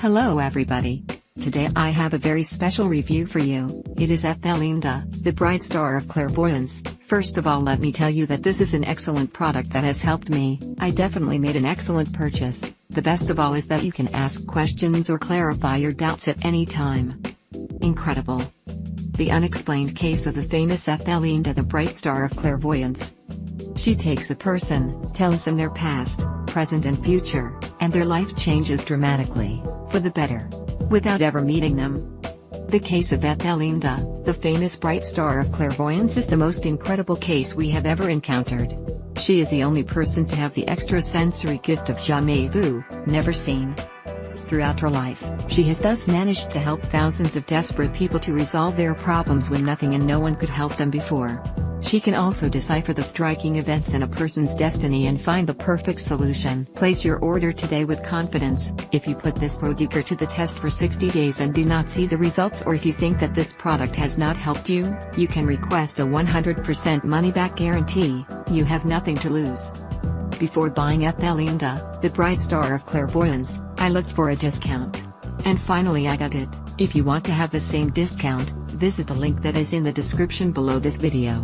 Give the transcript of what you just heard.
Hello everybody. Today I have a very special review for you. It is Ethelinda, the bright star of clairvoyance. First of all, let me tell you that this is an excellent product that has helped me. I definitely made an excellent purchase. The best of all is that you can ask questions or clarify your doubts at any time. Incredible. The unexplained case of the famous Ethelinda, the bright star of clairvoyance. She takes a person, tells them their past, present and future, and their life changes dramatically, for the better, without ever meeting them. The case of Ethelinda, the famous bright star of clairvoyance, is the most incredible case we have ever encountered. She is the only person to have the extrasensory gift of jamais vu, never seen. Throughout her life, she has thus managed to help thousands of desperate people to resolve their problems when nothing and no one could help them before. She can also decipher the striking events in a person's destiny and find the perfect solution. Place your order today with confidence. If you put this product to the test for 60 days and do not see the results, or if you think that this product has not helped you, you can request a 100% money-back guarantee. You have nothing to lose. Before buying Ethelinda, the bright star of clairvoyance, I looked for a discount. And finally I got it. If you want to have the same discount, visit the link that is in the description below this video.